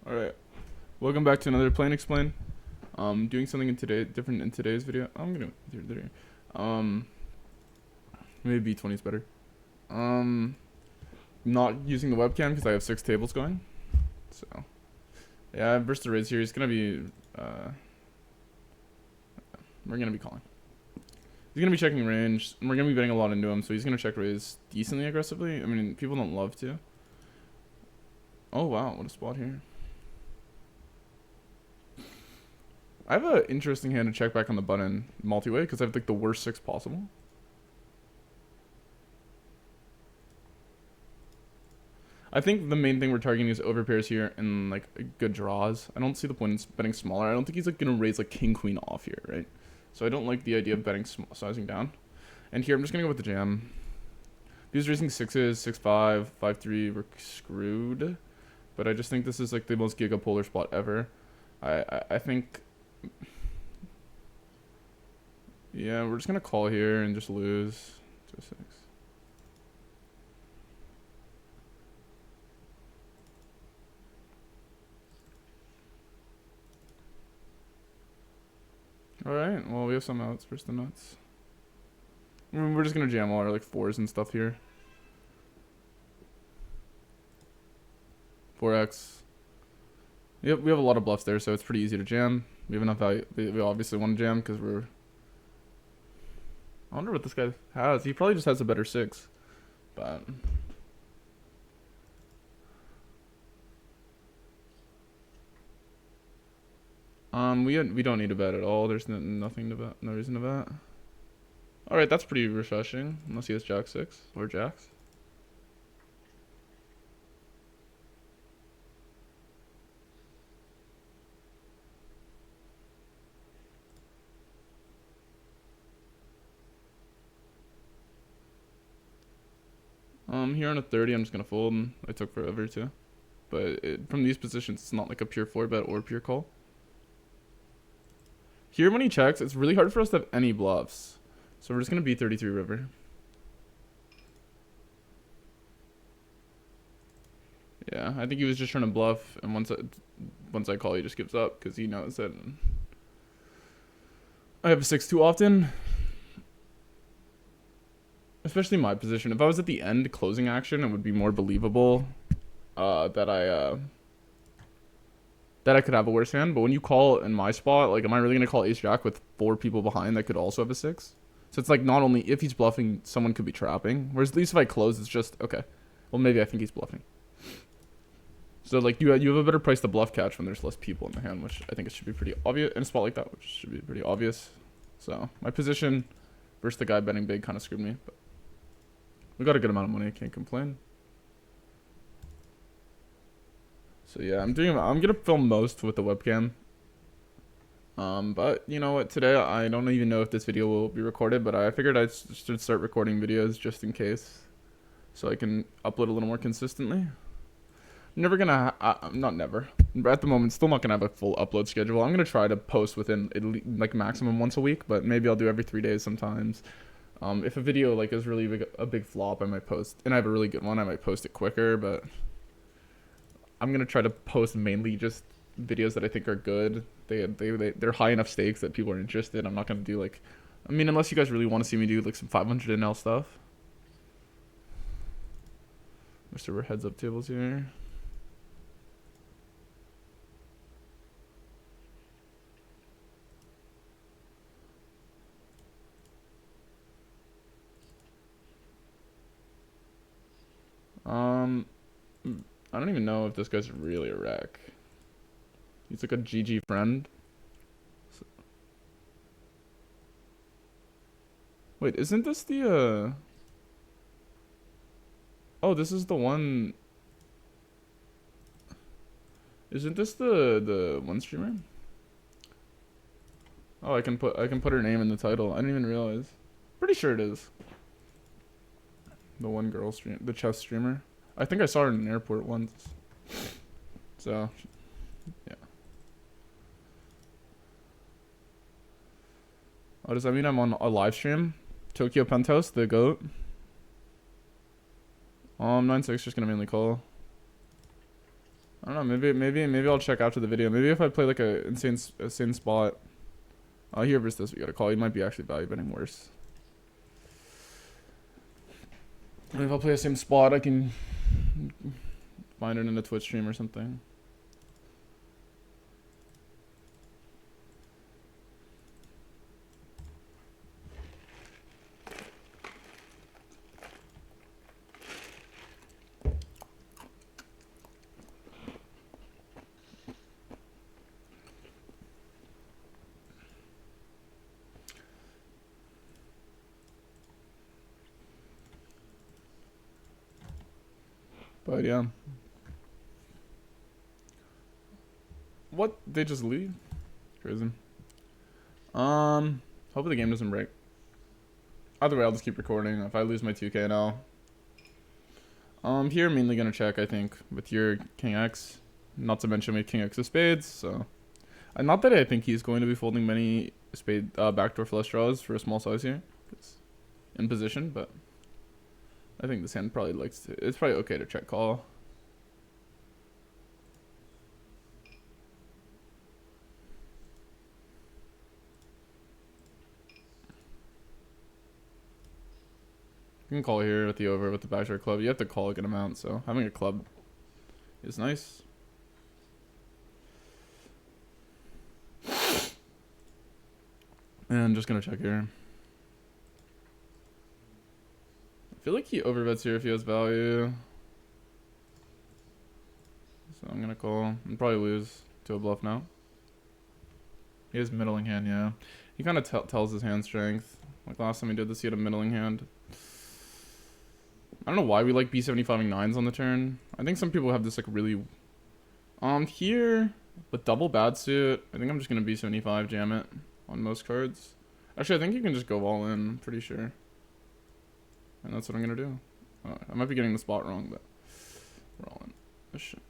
Alright, welcome back to another Play and Explain. Doing something different in today's video. I'm gonna maybe B20 is better. Not using the webcam because I have 6 tables going. So yeah, versus the raise here, he's gonna be we're gonna be calling. He's gonna be checking range, and we're gonna be betting a lot into him, so he's gonna check raise decently aggressively. I mean, people don't love to. Oh wow, what a spot here. I have an interesting hand to check back on the button multi-way because I have like the worst 6 possible. I think the main thing we're targeting is overpairs here and like good draws. I don't see the point in betting smaller. I don't think he's like gonna raise like king queen off here, right? So I don't like the idea of betting sizing down. And here I'm just gonna go with the jam. If he's raising 6s, 6-5, 5-3, we're screwed. But I just think this is like the most giga polar spot ever. I think. Yeah, we're just gonna call here and just lose to 6. Alright, well we have some outs versus the nuts. I mean, we're just gonna jam all our like 4s and stuff here. 4x. Yep, we have a lot of bluffs there, so it's pretty easy to jam. We have enough value. We obviously want to jam because we're... I wonder what this guy has. He probably just has a better 6. But... we don't need to bet at all. There's nothing to bet. No reason to bet. Alright, that's pretty refreshing. Unless he has jack 6 or jacks. Here on a 30, I'm just gonna fold. I took forever to, but from these positions, it's not like a pure 4-bet or pure call. Here, when he checks, it's really hard for us to have any bluffs, so we're just gonna B33 river. Yeah, I think he was just trying to bluff, and once I call, he just gives up because he knows that I have a 6 too often. Especially my position. If I was at the end closing action, it would be more believable that I could have a worse hand. But when you call in my spot, like, am I really gonna call ace jack with 4 people behind that could also have a 6? So it's like not only if he's bluffing, someone could be trapping. Whereas at least if I close, it's just okay. Well, maybe I think he's bluffing. So like you have a better price to bluff catch when there's less people in the hand, which I think it should be pretty obvious in a spot like that, which should be pretty obvious. So my position versus the guy betting big kind of screwed me, but. We got a good amount of money, I can't complain. So yeah, I'm gonna film most with the webcam. But you know what, today I don't even know if this video will be recorded, but I figured I should start recording videos just in case. So I can upload a little more consistently. Never gonna, not never, but at the moment, still not gonna have a full upload schedule. I'm gonna try to post within like maximum once a week, but maybe I'll do every 3 days sometimes. If a video like is really a big flop, I might post, and I have a really good one, I might post it quicker, but I'm gonna try to post mainly just videos that I think are good. They're high enough stakes that people are interested. I'm not gonna do like, I mean, unless you guys really want to see me do like some 500 NL stuff. Mr. We're heads up tables here. I don't even know if this guy's really a wreck. He's like a GG friend. So. Wait, isn't this the Oh, this is the one. Isn't this the one streamer? Oh, I can put her name in the title. I didn't even realize. Pretty sure it is. The one girl the chess streamer. I think I saw her in an airport once. So, yeah. Oh, does that mean I'm on a live stream? Tokyo Penthouse, the GOAT. 9-6, just gonna mainly call. I don't know. Maybe I'll check after the video. Maybe if I play like a insane spot. Here versus this, we got a call. He might be actually value betting worse. And if I'll play the same spot, I can find it in a Twitch stream or something. But yeah. What? They just leave? Crazy. Hopefully the game doesn't break. Either way, I'll just keep recording. If I lose my 2K now. Here mainly gonna check, I think, with your King X. Not to mention my King X of spades, so. Not that I think he's going to be folding many spade backdoor flush draws for a small size here. It's in position, but I think this hand probably likes to. It's probably okay to check call. You can call here with the over with the backdoor club. You have to call a good amount, so having a club is nice. And just gonna check here. I feel like he overbets here if he has value. So I'm gonna call and probably lose to a bluff now. He has middling hand, yeah. He kind of tells his hand strength. Like last time he did this, he had a middling hand. I don't know why we like B75ing 9s on the turn. I think some people have this like really... Here, with double bad suit, I think I'm just gonna B75 jam it on most cards. Actually, I think you can just go all in, I'm pretty sure. And that's what I'm gonna do. I might be getting the spot wrong, but we're all in. Oh, shit.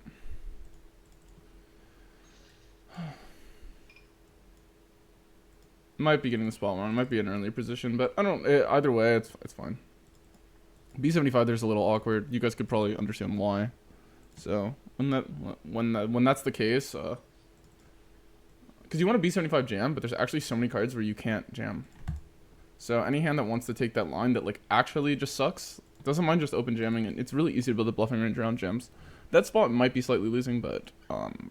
Might be getting the spot wrong. Might be in an early position, but I don't. Either way, it's fine. B75, there's a little awkward. You guys could probably understand why. So when that's the case, because you want to B75 jam, but there's actually so many cards where you can't jam. So any hand that wants to take that line that like actually just sucks doesn't mind just open jamming, and it's really easy to build a bluffing range around gems. That spot might be slightly losing, but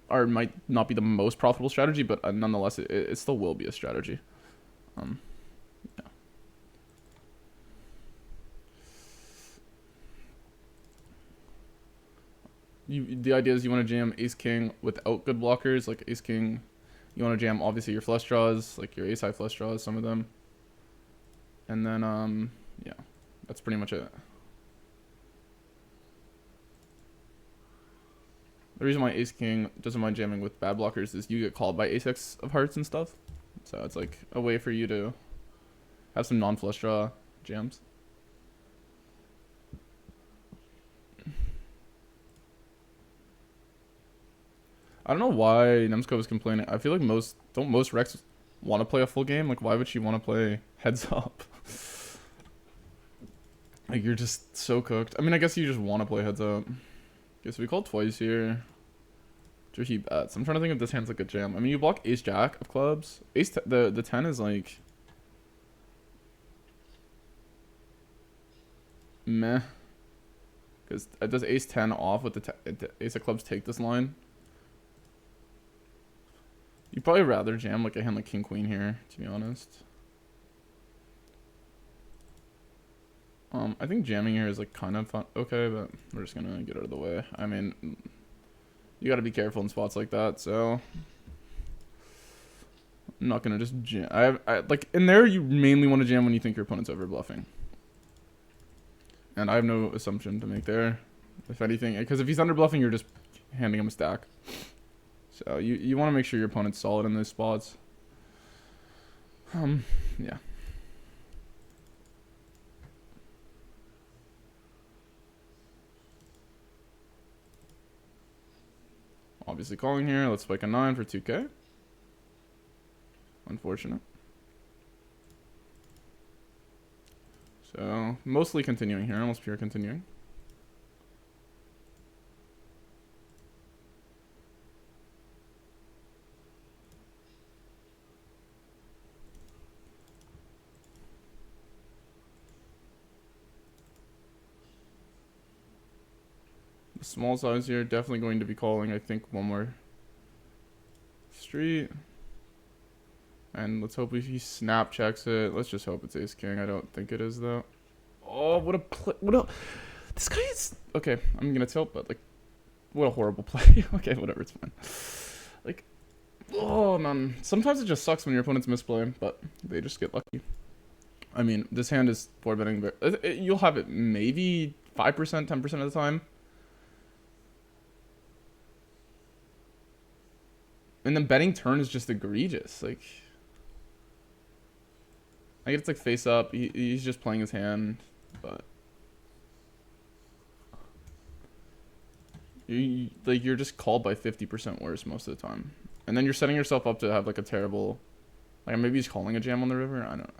or might not be the most profitable strategy, but nonetheless, it still will be a strategy. Yeah. The idea is you want to jam ace king without good blockers, like ace king. You want to jam obviously your flush draws, like your ace high flush draws, some of them. And then yeah, that's pretty much it. The reason why ace king doesn't mind jamming with bad blockers is you get called by ace x of hearts and stuff. So it's like a way for you to have some non-flush draw jams. I don't know why Nemsco was complaining. I feel like most Rex want to play a full game. Like, why would she want to play heads up? Like, you're just so cooked. I mean, I guess you just want to play heads up. Okay, so we called twice here. He bets. I'm trying to think if this hand's like a jam. I mean, you block ace jack of clubs. The 10 is like meh, because does ace 10 off with the ace of clubs take this line? You'd probably rather jam like a hand like king queen here, to be honest. I think jamming here is like kind of fun. Okay, but we're just gonna get out of the way. I mean, you gotta be careful in spots like that, so I'm not gonna just jam. I like in there you mainly want to jam when you think your opponent's over bluffing. And I have no assumption to make there. If anything, because if he's under bluffing, you're just handing him a stack. So you want to make sure your opponent's solid in those spots. Yeah. Obviously calling here. Let's spike a 9 for 2K. Unfortunate. So mostly continuing here, almost pure continuing. Small size here, definitely going to be calling, I think, one more street. And let's hope he snap checks it. Let's just hope it's ace king. I don't think it is though. Oh, what a this guy is okay. I'm gonna tilt, but like, what a horrible play. Okay, whatever, it's fine. Like, oh man, sometimes it just sucks when your opponent's misplaying, but they just get lucky. I mean, this hand is 4-betting, but you'll have it maybe 5%, 10% of the time. And then betting turn is just egregious. Like, I get it's like face up. He's just playing his hand, but you're just called by 50% worse most of the time. And then you're setting yourself up to have like a terrible, like maybe he's calling a jam on the river. I don't know.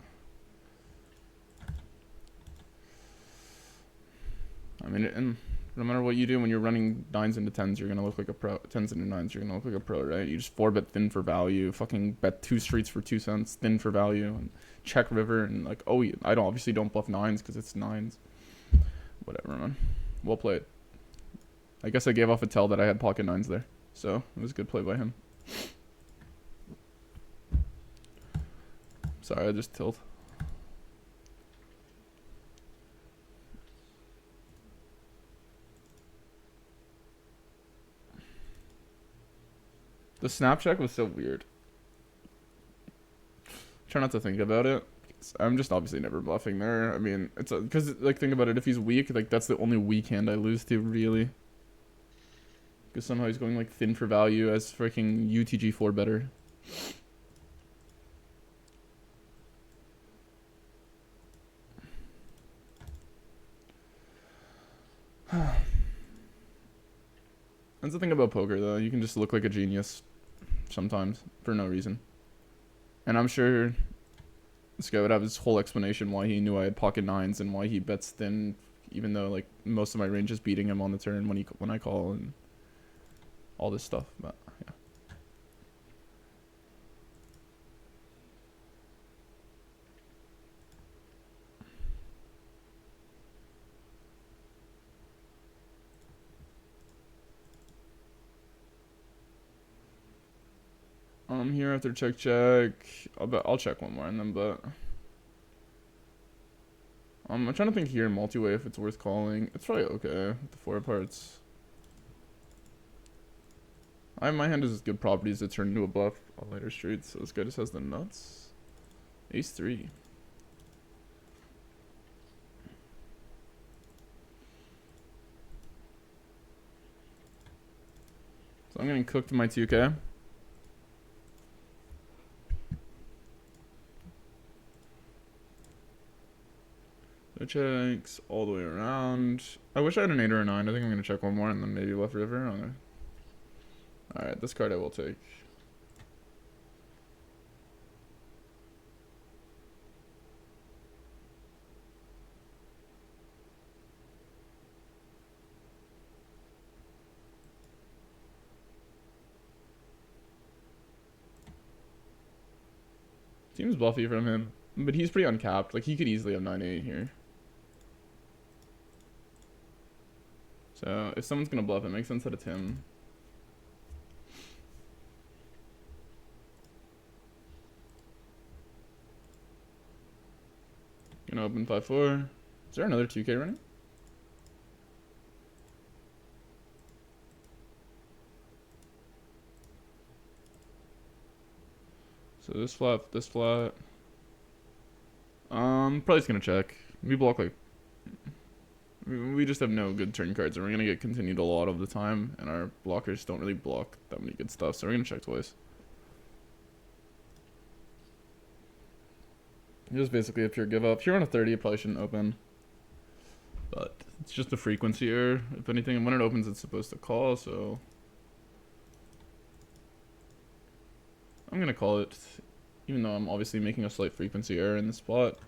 I mean, and no matter what you do when you're running 9s into 10s, you're gonna look like a pro. 10s into 9s, you're gonna look like a pro, right? You just 4-bet thin for value, fucking bet 2 streets for 2 cents, thin for value, and check river, and like, oh, I obviously don't bluff 9s because it's 9s. Whatever, man. Well played. I guess I gave off a tell that I had pocket 9s there, so it was a good play by him. Sorry, I just tilt. The snap check was so weird. Try not to think about it. I'm just obviously never bluffing there. I mean, it's because like think about it. If he's weak, like that's the only weak hand I lose to, really. Because somehow he's going like thin for value as freaking UTG 4-better. That's the thing about poker, though. You can just look like a genius sometimes for no reason. And I'm sure this guy would have his whole explanation why he knew I had pocket 9s and why he bets thin, even though like most of my range is beating him on the turn when I call and all this stuff. But yeah. Here after check. I'll check one more and then but. I'm trying to think here multi-way if it's worth calling. It's probably okay with the 4 parts. My hand has good properties to turn into a bluff on later streets, so this guy just has the nuts. Ace 3. So I'm getting cooked in my 2K. No checks all the way around. I wish I had an 8 or a 9. I think I'm going to check one more and then maybe left river. Alright, this card I will take. Seems bluffy from him, but he's pretty uncapped. Like, he could easily have 9-8 here. So, if someone's going to bluff, it makes sense that it's him. Gonna open 5-4. Is there another 2K running? So this flat, this flat. Probably just gonna check. We block like. We just have no good turn cards, and we're gonna get continued a lot of the time, and our blockers don't really block that many good stuff, so we're gonna check twice. It was basically a pure give up. If you're on a 30, it probably shouldn't open. But it's just a frequency error, if anything. And when it opens, it's supposed to call, so I'm gonna call it, even though I'm obviously making a slight frequency error in this spot.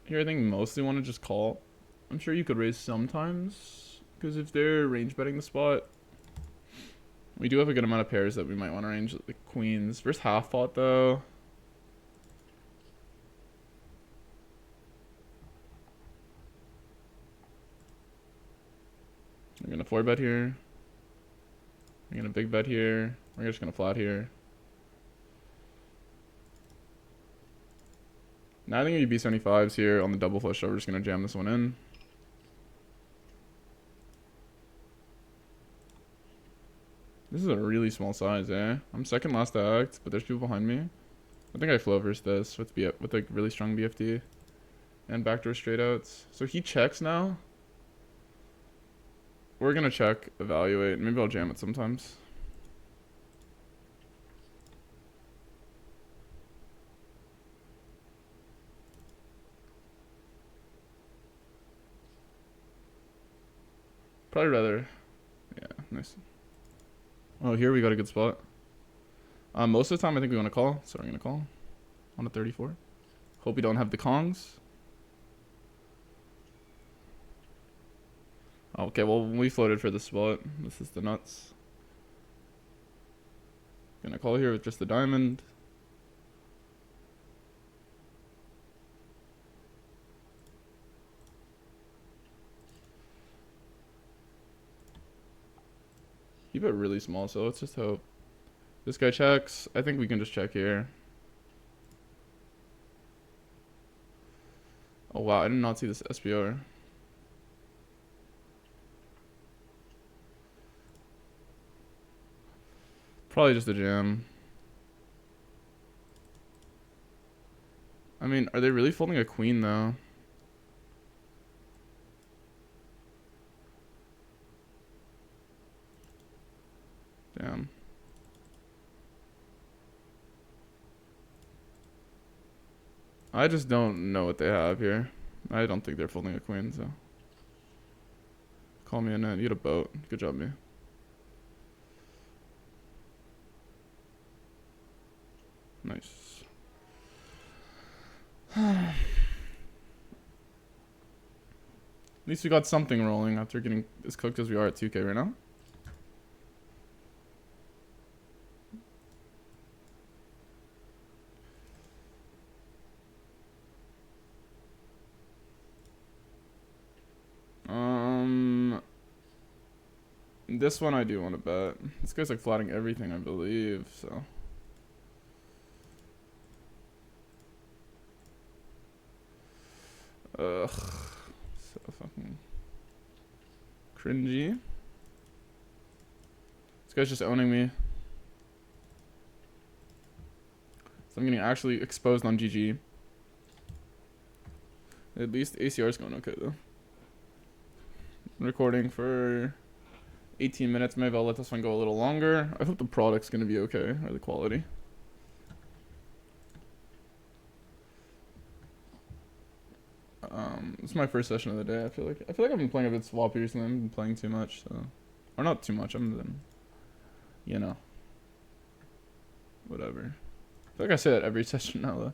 Here, I think mostly want to just call. I'm sure you could raise sometimes, because if they're range betting the spot, we do have a good amount of pairs that we might want to range, like queens. First half pot, though. We're gonna 4-bet here. We're gonna big bet here. We're just gonna flat here. Now I think we B75s here on the double flush, so we're just gonna jam this one in. This is a really small size, eh? I'm second last to act, but there's people behind me. I think I flow versus this with a really strong BFD and backdoor straight outs. So he checks now. We're gonna check, evaluate. Maybe I'll jam it sometimes. Probably rather, yeah, nice. Oh, here we got a good spot. Most of the time I think we want to call, so we're gonna call on a 34. Hope we don't have the Kongs. Okay, well, we floated for the spot. This is the nuts. Gonna call here with just the diamond. He bet really small, so let's just hope. This guy checks. I think we can just check here. Oh wow, I did not see this SPR. Probably just a jam. I mean, are they really folding a queen though? Damn. I just don't know what they have here. I don't think they're folding a queen, so. Call me a net. You get a boat. Good job, me. Nice. At least we got something rolling after getting as cooked as we are at 2K right now. This one I do want to bet. This guy's like flatting everything, I believe, so. Ugh. So fucking cringy. This guy's just owning me. So I'm getting actually exposed on GG. At least ACR is going okay though. I'm recording for 18 minutes. Maybe I'll let this one go a little longer. I hope the product's gonna be okay, or the quality. This is my first session of the day. I feel like I've been playing a bit sloppy recently. I've been playing too much, so, or not too much. I'm been, you know, whatever. I feel like I say that every session now though.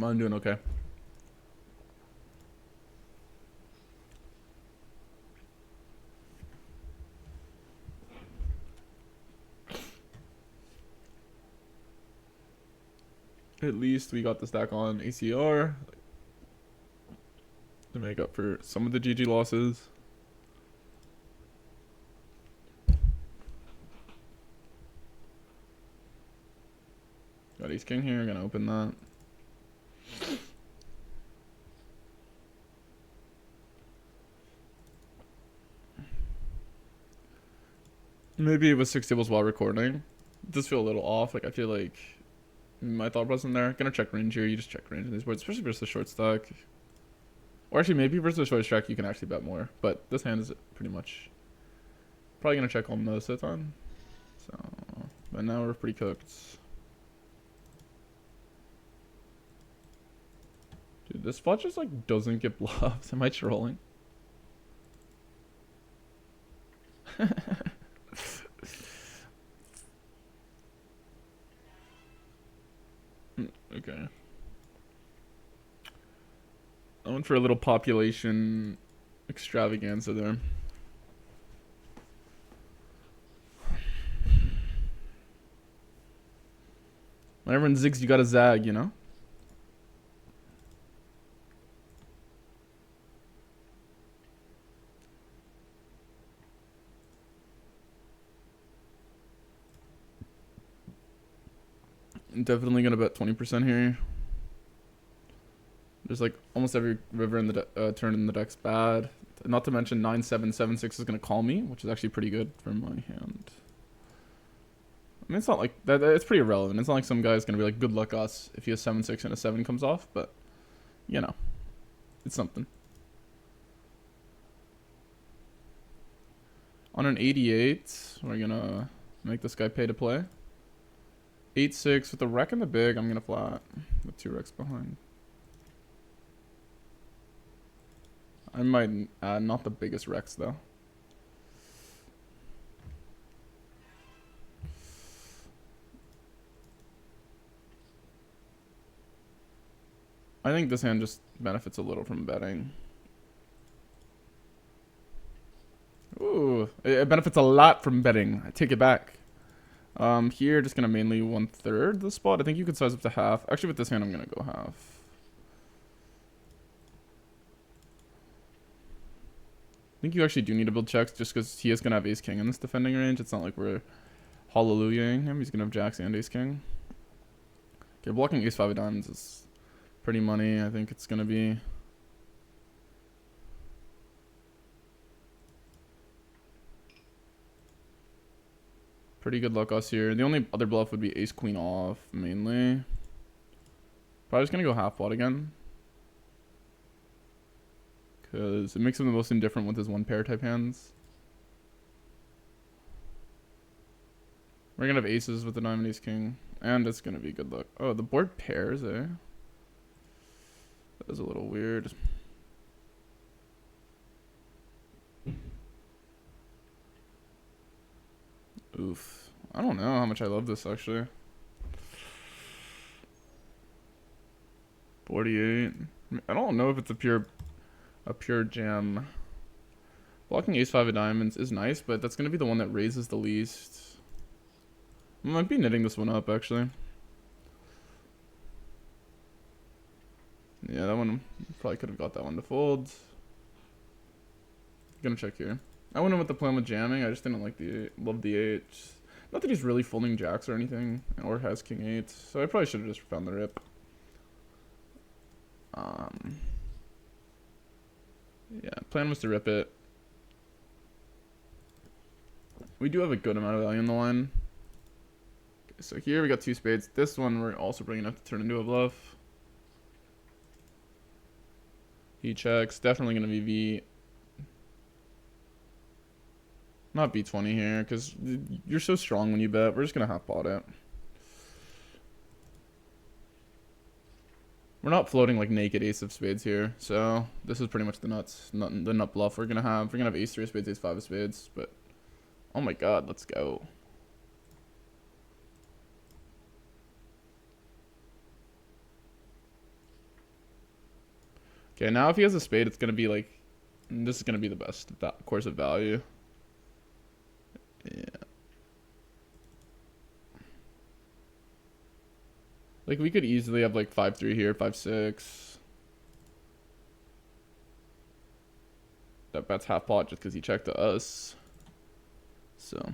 I'm doing okay. At least we got the stack on ACR to make up for some of the GG losses. Got ace king here, gonna open that. Maybe it was 6 tables while recording. It does feel a little off. Like I feel like my thought wasn't there. Gonna check range here. You just check range in these boards, especially versus the short stack. Or actually, maybe versus the short stack you can actually bet more. But this hand is pretty much probably gonna check on most of the time. So, but now we're pretty cooked. Dude, this spot just like doesn't get bluffed. Am I trolling? Okay. I went for a little population extravaganza there. When everyone zigs, you gotta zag, you know? I'm definitely gonna bet 20% here. There's like almost every river in the turn in the deck's bad. Not to mention 9-7-7-6 is gonna call me, which is actually pretty good for my hand. I mean, it's not like that. It's pretty irrelevant. It's not like some guy's gonna be like, "Good luck us" if he has 7-6 and a 7 comes off. But you know, it's something. On an 88, we're gonna make this guy pay to play. 8-6 with the wreck and the big. I'm gonna flat with 2 wrecks behind. I might not the biggest wrecks though. I think this hand just benefits a little from betting. Ooh, it benefits a lot from betting. I take it back. Here, just gonna mainly 1/3 the spot. I think you could size up to half. Actually, with this hand, I'm gonna go half. I think you actually do need to build checks just because he is gonna have ace king in this defending range. It's not like we're hallelujahing him. He's gonna have jacks and ace king. Okay, blocking ace 5 of diamonds is pretty money. I think it's gonna be. Pretty good luck us here. The only other bluff would be ace queen off, mainly. Probably just gonna go half pot again. Because it makes him the most indifferent with his one pair type hands. We're gonna have aces with the diamond ace king. And it's gonna be good luck. Oh, the board pairs, eh? That is a little weird. Oof. I don't know how much I love this, actually. 48. I don't know if it's a pure jam. Blocking ace 5 of diamonds is nice, but that's going to be the one that raises the least. I might be knitting this one up, actually. Yeah, that one probably could have got that one to fold. Gonna check here. I went in with the plan with jamming. I just didn't like love the 8. Not that he's really folding jacks or anything, or has king 8. So I probably should have just found the rip. Yeah, plan was to rip it. We do have a good amount of value in the line. Okay, so here we got 2 spades. This one we're also bringing up to turn into a bluff. He checks. Definitely going to be V. Not B20 here, because you're so strong when you bet. We're just going to half pot it. We're not floating like naked ace of spades here, so this is pretty much the nut bluff we're gonna have. We're gonna have ace 3 of spades, ace 5 of spades, but oh my god, let's go. Okay, now if he has a spade, it's gonna be like, this is gonna be the best course of value. Yeah. Like we could easily have like 5-3 here, 5-6. That bet's half pot just because he checked to us. So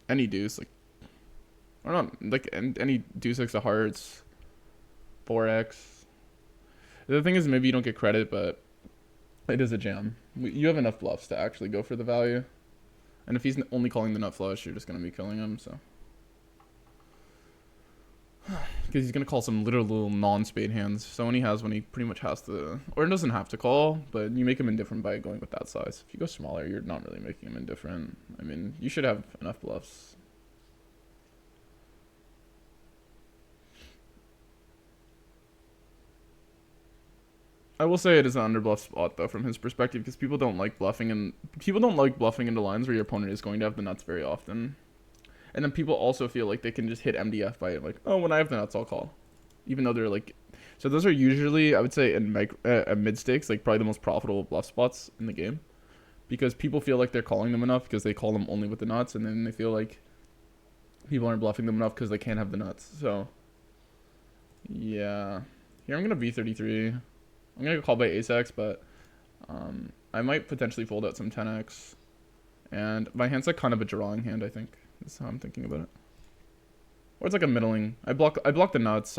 any deuce, like, or not, like any deuce X of hearts, 4x. The thing is, maybe you don't get credit, but it is a jam. You have enough bluffs to actually go for the value. And if he's only calling the nut flush, you're just gonna be killing him. So. Because he's going to call some little non-spade hands. So when he has one, he pretty much has to... Or it doesn't have to call, but you make him indifferent by going with that size. If you go smaller, you're not really making him indifferent. I mean, you should have enough bluffs. I will say it is an underbluff spot, though, from his perspective, because people don't like bluffing, and people don't like bluffing into lines where your opponent is going to have the nuts very often. And then people also feel like they can just hit MDF by like, oh, when I have the nuts, I'll call. Even though they're like... So those are usually, I would say, in mid stakes, like probably the most profitable bluff spots in the game. Because people feel like they're calling them enough because they call them only with the nuts. And then they feel like people aren't bluffing them enough because they can't have the nuts. So, yeah. Here I'm going to B33. I'm going to call by ace-x, but I might potentially fold out some 10x. And my hand's like kind of a drawing hand, I think. That's how I'm thinking about it. Or it's like a middling. I block the nuts.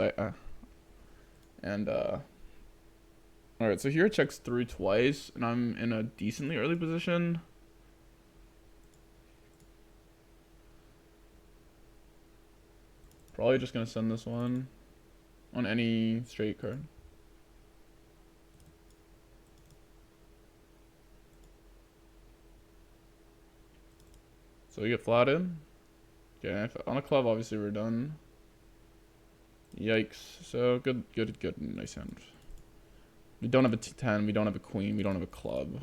Alright, so here it checks through twice, and I'm in a decently early position. Probably just gonna send this one on any straight card. So we get flatted. Okay, on a club, obviously we're done. Yikes. So good, nice hand. We don't have a 10, we don't have a queen, we don't have a club.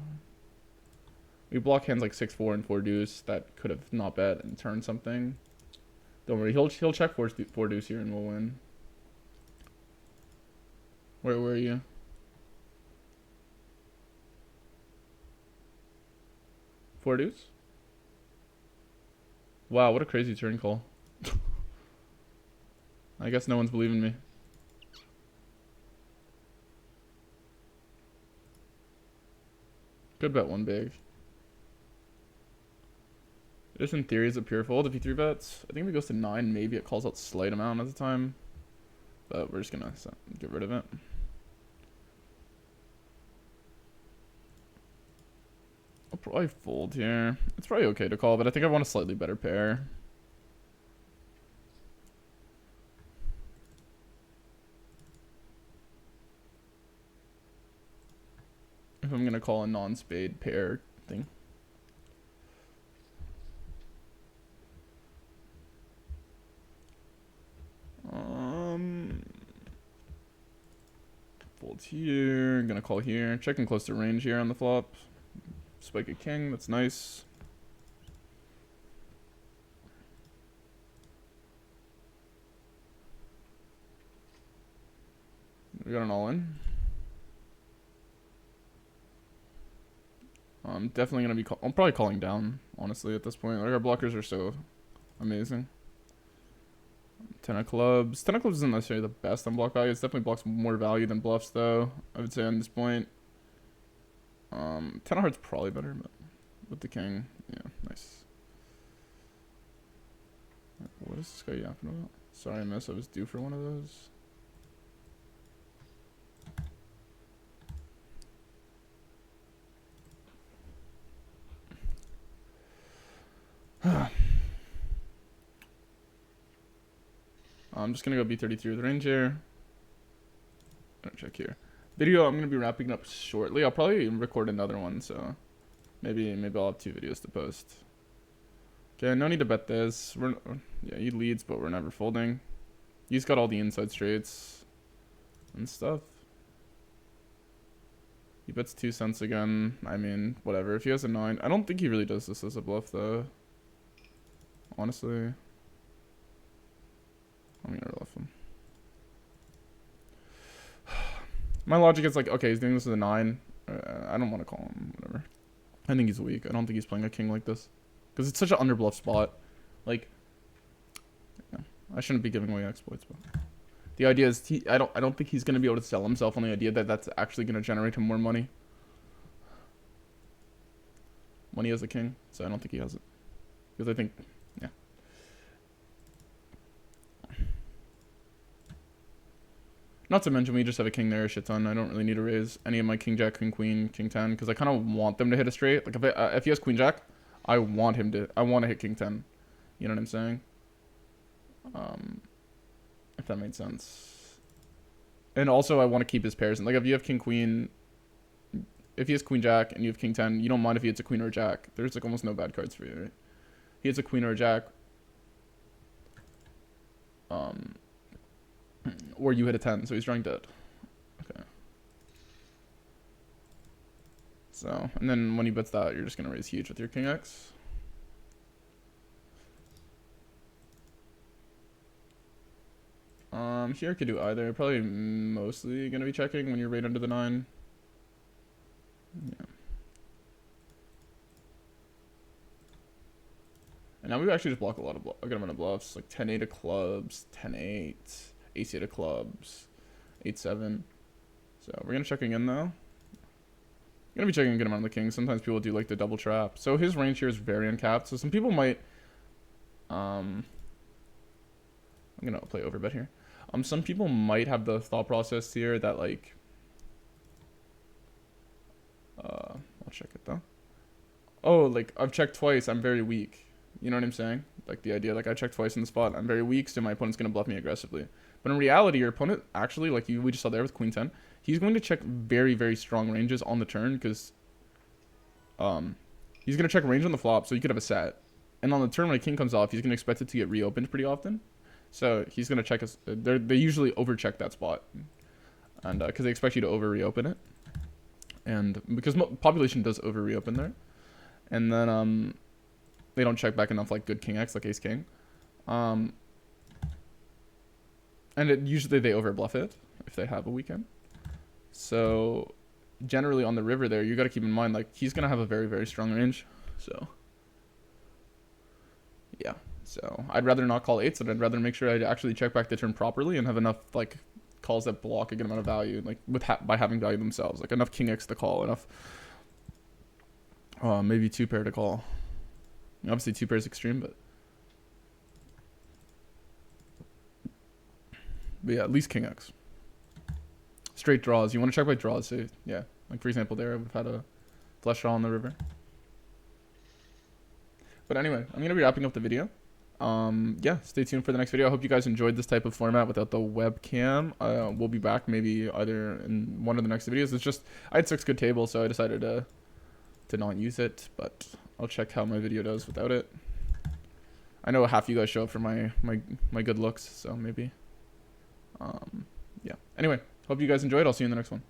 We block hands like 6-4 and 4 deuce that could have not bet and turned something. Don't worry, he'll check 4 deuce here and we'll win. Where are you? 4 deuce? Wow, what a crazy turn call. I guess no one's believing me. Could bet one big. This in theory is a pure fold if he 3-bets. I think if it goes to 9, maybe it calls out slight amount at the time. But we're just gonna get rid of it. I'll probably fold here. It's probably okay to call, but I think I want a slightly better pair. If I'm gonna call a non-spade pair thing. Fold here, gonna call here. Checking close to range here on the flop. Spike a king, that's nice. We got an all-in. I'm definitely gonna be I'm probably calling down, honestly, at this point. Like, our blockers are so amazing. 10 of clubs. 10 of clubs isn't necessarily the best on block value. It definitely blocks more value than bluffs, though, I would say on this point. 10 of hearts probably better, but with the king, yeah, nice. What is this guy yapping about? Sorry, I missed. I was due for one of those. I'm just gonna go B33 with range here. Check here. Video, I'm gonna be wrapping up shortly. I'll probably record another one, so maybe I'll have 2 videos to post. Okay, no need to bet this. Yeah, he leads, but we're never folding. He's got all the inside straights and stuff. He bets 2 cents again. I mean, whatever. If he has a 9, I don't think he really does this as a bluff, though. Honestly, I'm gonna bluff him. My logic is like, okay, he's doing this with a 9. I don't want to call him, whatever. I think he's weak. I don't think he's playing a king like this. Because it's such an underbluff spot. Like, yeah, I shouldn't be giving away exploits, but the idea is I don't think he's going to be able to sell himself on the idea that that's actually going to generate him more money when he has a king. So I don't think he has it. Because I think, yeah. Not to mention, we just have a king there a shit ton. I don't really need to raise any of my king jack, king queen, king 10, because I kind of want them to hit a straight. Like, if he has queen jack, I want to hit king 10. You know what I'm saying? If that made sense. And also, I want to keep his pairs. And like, if you have king queen, if he has queen jack and you have king 10, you don't mind if he hits a queen or a jack. There's like almost no bad cards for you, right? He hits a queen or a jack. Or you hit a 10, so he's drawing dead. Okay. So, and then when he bets that, you're just going to raise huge with your king X. Here I could do either. Probably mostly going to be checking when you're right under the 9. Yeah. And now we actually just block a lot of a good amount of bluffs, like 10-8 of clubs, 10-8, ace-8 of clubs, 8-7. So we're gonna check again though. Gonna be checking a good amount of the king. Sometimes people do like the double trap. So his range here is very uncapped. So some people might gonna play overbet here. Some people might have the thought process here that like, I'll check it though. Oh, like I've checked twice, I'm very weak. You know what I'm saying? Like the idea, like I checked twice in the spot, I'm very weak, so my opponent's gonna bluff me aggressively. But in reality, your opponent actually, like we just saw there with Queen 10, he's going to check very, very strong ranges on the turn because, he's gonna check range on the flop, so you could have a set, and on the turn when a king comes off, he's gonna expect it to get reopened pretty often. So he's gonna check us. They usually overcheck that spot, and because they expect you to over reopen it, and because population does over reopen there, and then they don't check back enough like good king X, like ace king, and usually they over bluff it if they have a weekend. So generally on the river there, you got to keep in mind like he's gonna have a very, very strong range. So yeah. So I'd rather not call eights, and I'd rather make sure I actually check back the turn properly and have enough like calls that block a good amount of value, like with by having value themselves, like enough king X to call, enough maybe two pair to call. Obviously two pairs extreme, but yeah, at least king X. Straight draws. You want to check by draws, so yeah. Like for example, there we've had a flush draw on the river. But anyway, I'm gonna be wrapping up the video. Yeah, stay tuned for the next video. I hope you guys enjoyed this type of format without the webcam. We'll be back maybe either in one of the next videos. It's just I had 6 good tables, so I decided to not use it, but I'll check how my video does without it. I know half you guys show up for my good looks, so maybe yeah. Anyway, hope you guys enjoyed. I'll see you in the next one.